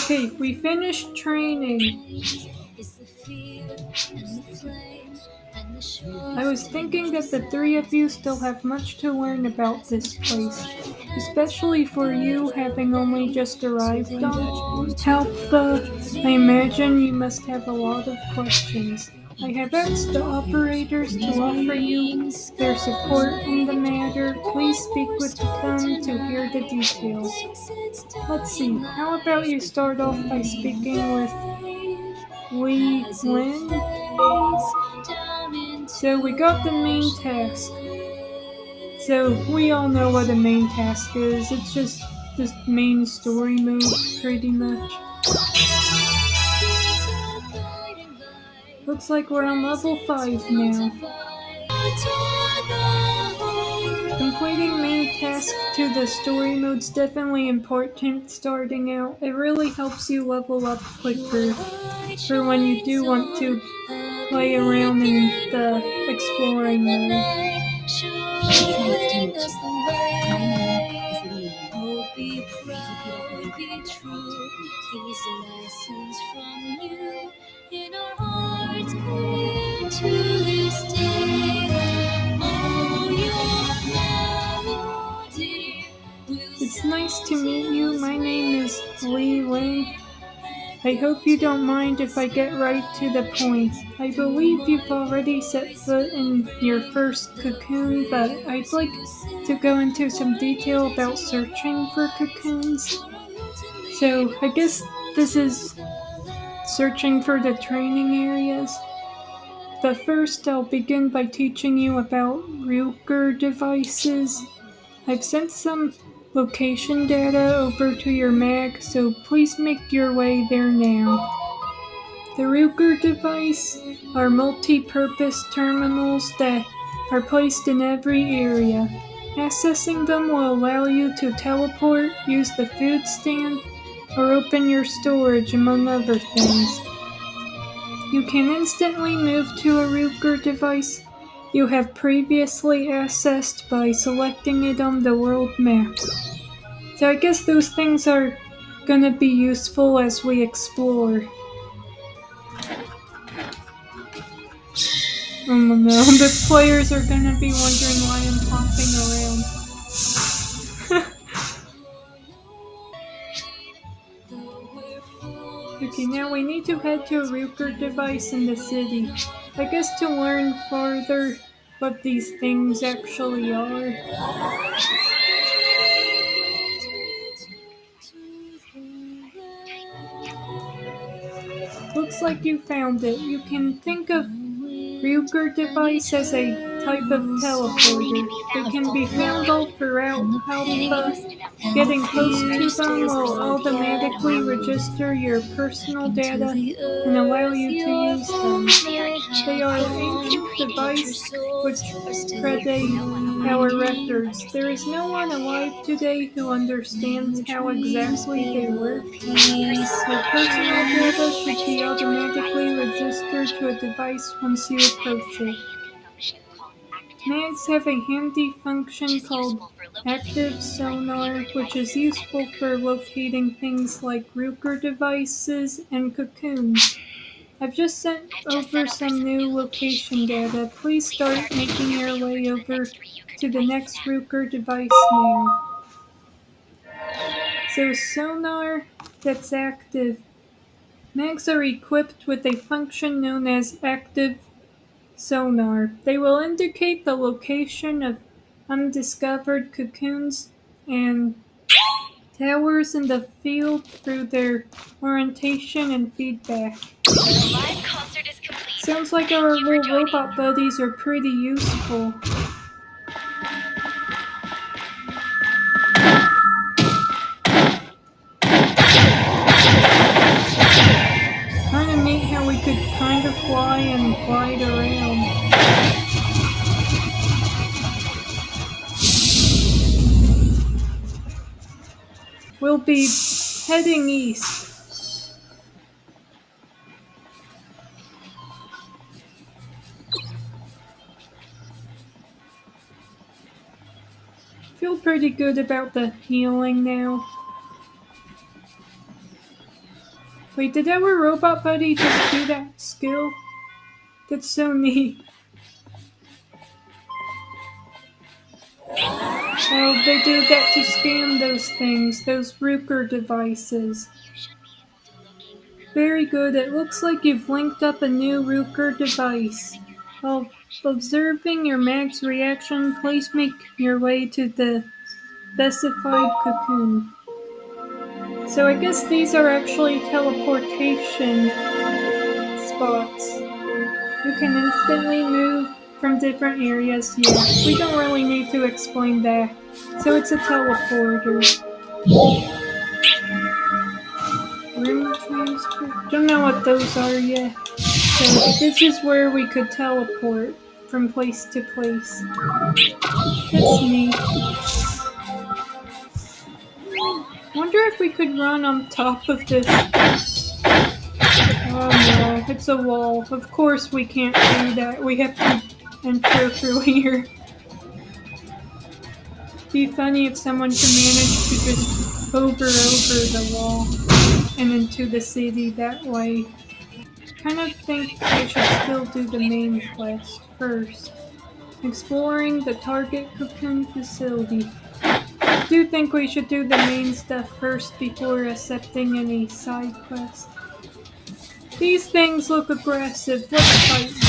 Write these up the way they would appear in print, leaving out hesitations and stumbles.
Okay, we finished training. I was thinking that the three of you still have much to learn about this place, especially for you having only just arrived on Alpha. I imagine you must have a lot of questions. I have asked the operators to offer you their support in the matter. Please speak with them to hear the details. Let's see, how about you start off by speaking with Wei Lin? So we got the main task. So we all know what a main task is. It's just the main story mode, pretty much. Looks like we're on level 5 now. Completing main task to the story mode's definitely important starting out. It really helps you level up quicker for when you do want to play around in the exploring mode. It's nice to meet you. My name is Wei Lin. I hope you don't mind if I get right to the point. I believe you've already set foot in your first cocoon, but I'd like to go into some detail about searching for cocoons. So I guess this is searching for the training areas. But first I'll begin by teaching you about Ruger devices. I've sent some location data over to your mag, so please make your way there now. The Ruger device are multi-purpose terminals that are placed in every area. Accessing them will allow you to teleport, use the food stand, or open your storage, among other things. You can instantly move to a Ruger device you have previously accessed by selecting it on the world map. So I guess those things are gonna be useful as we explore. Oh no, the players are gonna be wondering why I'm hopping around. Okay, now we need to head to a Ruger device in the city. I guess to learn further what these things actually are. Looks like you found it. You can think of Ruger device as a type of teleporter. They can be found all throughout Alpha. Getting close to them will automatically register your personal data and allow you to use them. They are an ancient device which predate our records. There is no one alive today who understands how exactly they work. Your personal data should be automatically registered to a device once you approach it. Mags have a handy function called active sonar, which is useful for locating things like Ruger devices and cocoons. I've just sent over some new location data. Please start making your way over to the next Ruger device now. So sonar that's active. Mags are equipped with a function known as active sonar. They will indicate the location of undiscovered cocoons and towers in the field through their orientation and feedback. Sounds like our little robot buddies are pretty useful. Kinda neat how we could kind of fly and glide around. We'll be heading east. Feel pretty good about the healing now. Wait, did our robot buddy just do that skill? That's so neat. Oh, they do get to scan those things, those Ruker devices. Very good, it looks like you've linked up a new Ruker device. While observing your mag's reaction, please make your way to the specified cocoon. So I guess these are actually teleportation spots. You can instantly move from different areas here. We don't really need to explain that. So it's a teleporter. Room transfer? Don't know what those are yet. So this is where we could teleport from place to place. That's neat. Wonder if we could run on top of this. Oh no, it's a wall. Of course we can't do that. We have to enter through here. Be funny if someone could manage to just hover over the wall and into the city that way. Kind of think I should still do the main quest first. Exploring the target cocoon facility. I do think we should do the main stuff first before accepting any side quests. These things look aggressive. Let's fight them.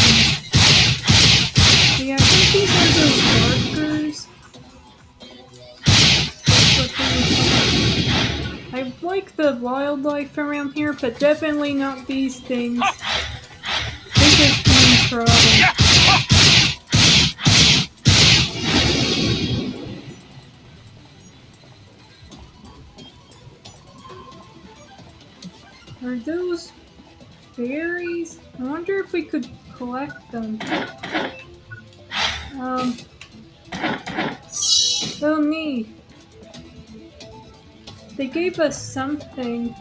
Yeah, I think these are those markers. I like the wildlife around here, but definitely not these things. They just mean trouble. Are those berries? I wonder if we could collect them. Oh neat. They gave us something.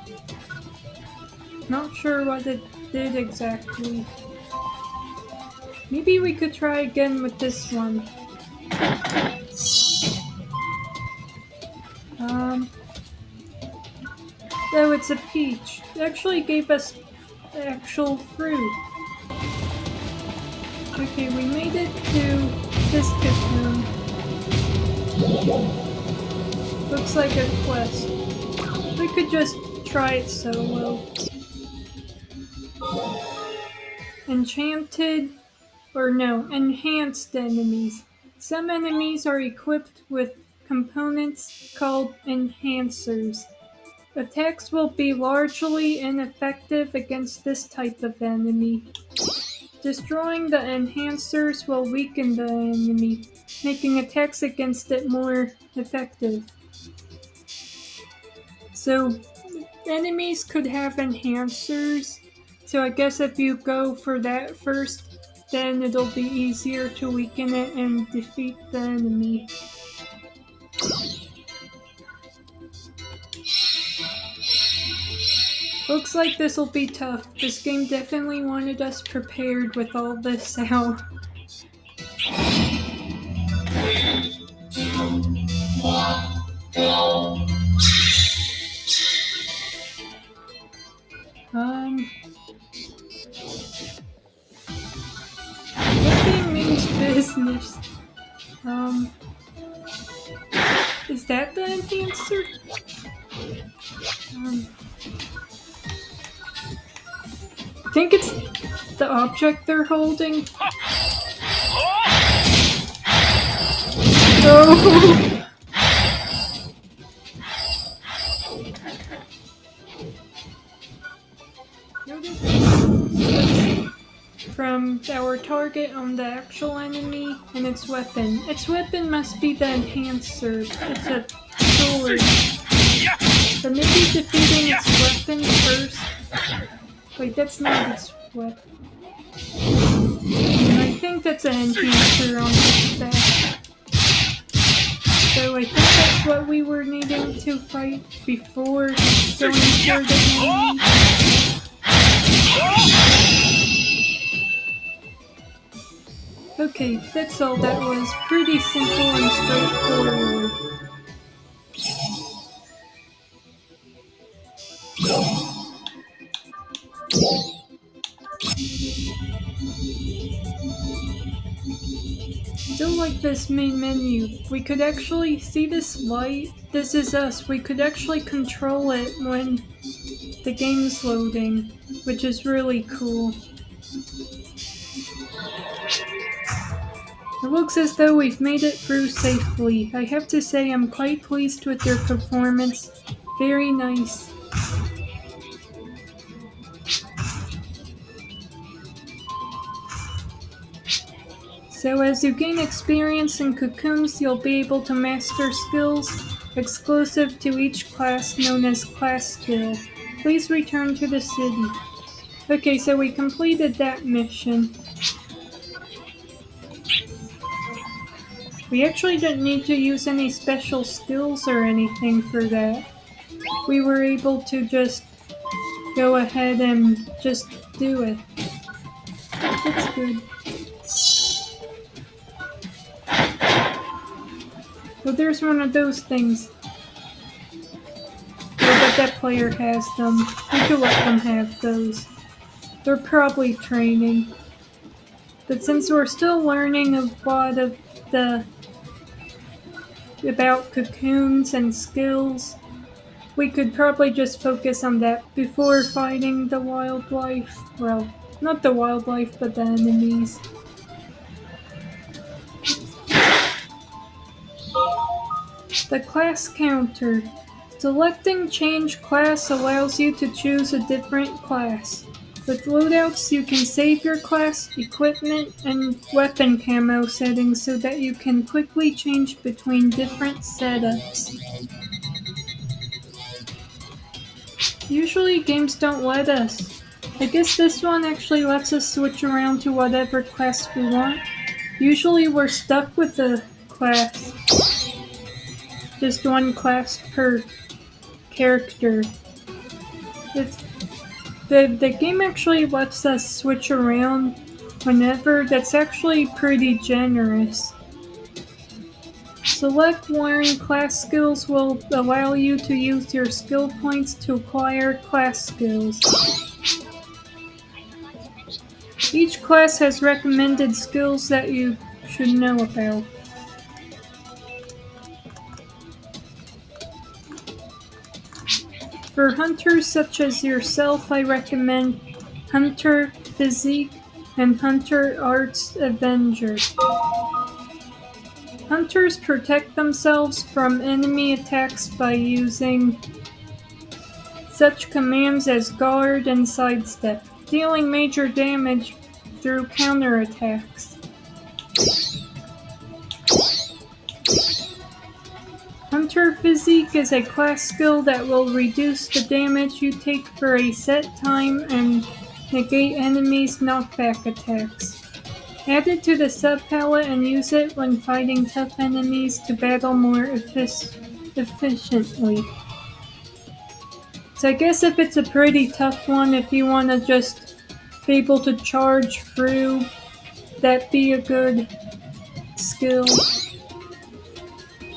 Not sure what it did exactly. Maybe we could try again with this one. Oh, it's a peach. It actually gave us actual fruit. Okay, we made it to this cocoon. Looks like a quest. We could just try it solo. Enhanced enemies. Some enemies are equipped with components called enhancers. Attacks will be largely ineffective against this type of enemy. Destroying the enhancers will weaken the enemy, making attacks against it more effective. So, enemies could have enhancers, so I guess if you go for that first, then it'll be easier to weaken it and defeat the enemy. Looks like this'll be tough. This game definitely wanted us prepared with all this out. What game means business? Is that the enhancer? I think it's the object they're holding. Oh! From our target on the actual enemy and its weapon. Its weapon must be the enhancer. It's a sword. So maybe defeating its weapon first. Wait, that's not its weapon. I think that's an enhancer on its back. So I think that's what we were needing to fight before going for the enemy. Okay, that's all that was. Pretty simple and straightforward. Still like this main menu. We could actually see this light. This is us. We could actually control it when the game's loading, which is really cool. It looks as though we've made it through safely. I have to say I'm quite pleased with their performance. Very nice. So as you gain experience in Cocoons, you'll be able to master skills exclusive to each class known as class skill. Please return to the city. Okay, so we completed that mission. We actually didn't need to use any special skills or anything for that. We were able to just go ahead and just do it. That's good. Well, there's one of those things. Yeah, but that player has them. We could let them have those. They're probably training. But since we're still learning a lot of about cocoons and skills, we could probably just focus on that before fighting the wildlife. Well, not the wildlife, but the enemies. The class counter. Selecting change class allows you to choose a different class. With loadouts, you can save your class, equipment, and weapon camo settings so that you can quickly change between different setups. Usually games don't let us. I guess this one actually lets us switch around to whatever class we want. Usually we're stuck with a class. Just one class per character. The game actually lets us switch around whenever. That's actually pretty generous. Select learn class skills will allow you to use your skill points to acquire class skills. Each class has recommended skills that you should know about. For hunters such as yourself, I recommend Hunter Physique and Hunter Arts Avenger. Hunters protect themselves from enemy attacks by using such commands as guard and sidestep, dealing major damage through counterattacks. Hunter Physique is a class skill that will reduce the damage you take for a set time and negate enemies' knockback attacks. Add it to the sub-palette and use it when fighting tough enemies to battle more efficiently. So I guess if it's a pretty tough one, if you want to just be able to charge through, that'd be a good skill.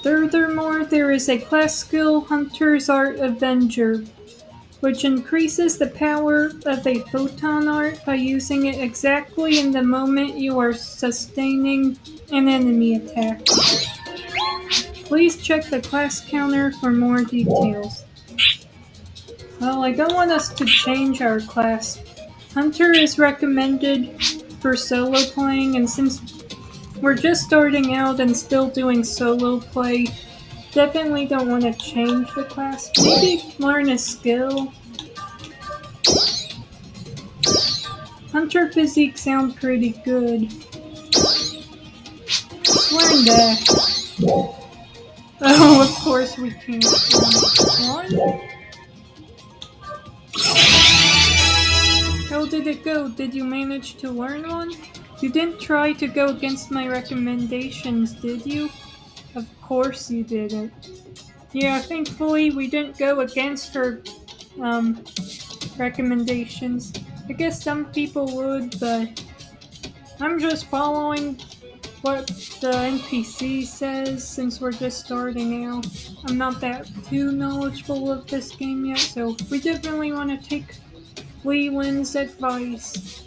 Furthermore, there is a class skill, Hunter's Art Avenger, which increases the power of a photon art by using it exactly in the moment you are sustaining an enemy attack. Please check the class counter for more details. Well, I don't want us to change our class. Hunter is recommended for solo playing, and since we're just starting out and still doing solo play, definitely don't want to change the class. Maybe learn a skill. Hunter Physique sound pretty good. Learn that. Oh, of course we can't. One? How did it go? Did you manage to learn one? You didn't try to go against my recommendations, did you? Of course you didn't. Yeah, thankfully we didn't go against her recommendations. I guess some people would, but I'm just following what the NPC says since we're just starting out. I'm not that too knowledgeable of this game yet, so we definitely want to take Lee Wynn's advice.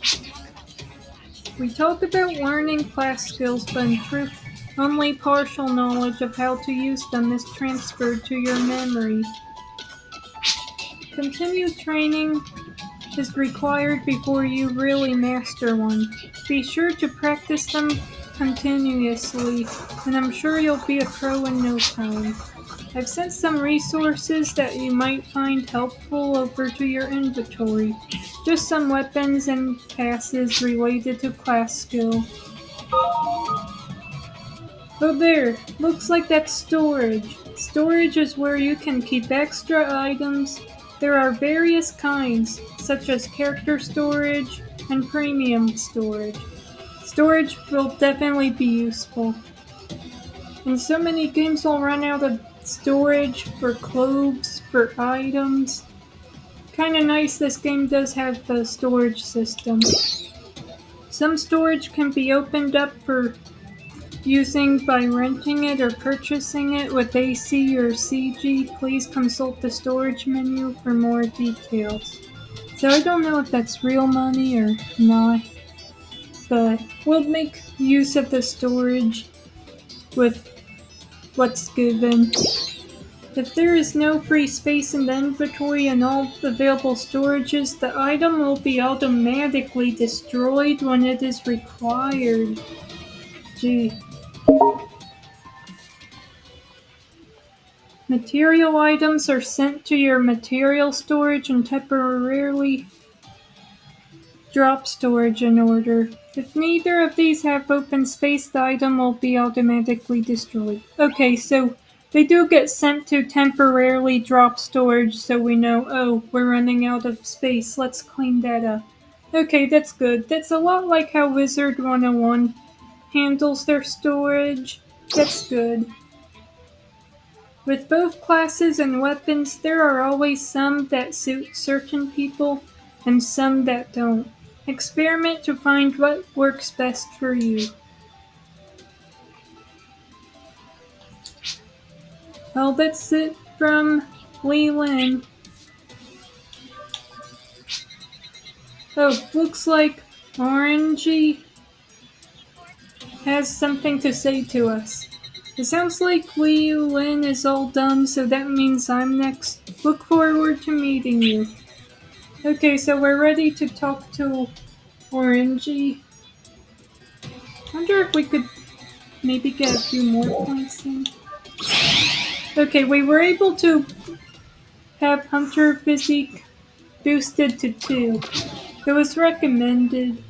We talk about learning class skills, but in truth, only partial knowledge of how to use them is transferred to your memory. Continued training is required before you really master one. Be sure to practice them continuously, and I'm sure you'll be a pro in no time. I've sent some resources that you might find helpful over to your inventory. Just some weapons and passes related to class skill. Oh there, looks like that's storage. Storage is where you can keep extra items. There are various kinds, such as character storage and premium storage. Storage will definitely be useful. And so many games will run out of storage for clothes, for items. Kinda nice this game does have the storage system. Some storage can be opened up for using by renting it or purchasing it with AC or CG. Please consult the storage menu for more details. So I don't know if that's real money or not, but we'll make use of the storage with what's given. If there is no free space in the inventory and all available storages, the item will be automatically destroyed when it is required. Gee. Material items are sent to your material storage and temporarily drop storage in order. If neither of these have open space, the item will be automatically destroyed. Okay, so they do get sent to temporarily drop storage, so we know, oh, we're running out of space. Let's clean that up. Okay, that's good. That's a lot like how Wizard 101 handles their storage. That's good. With both classes and weapons, there are always some that suit certain people and some that don't. Experiment to find what works best for you. Well, that's it from Leland. Oh, looks like Orangey has something to say to us. It sounds like Wei Lin is all done, so that means I'm next. Look forward to meeting you. Okay, so we're ready to talk to Orangey. Wonder if we could maybe get a few more points in. Okay, we were able to have Hunter Physique boosted to 2. It was recommended.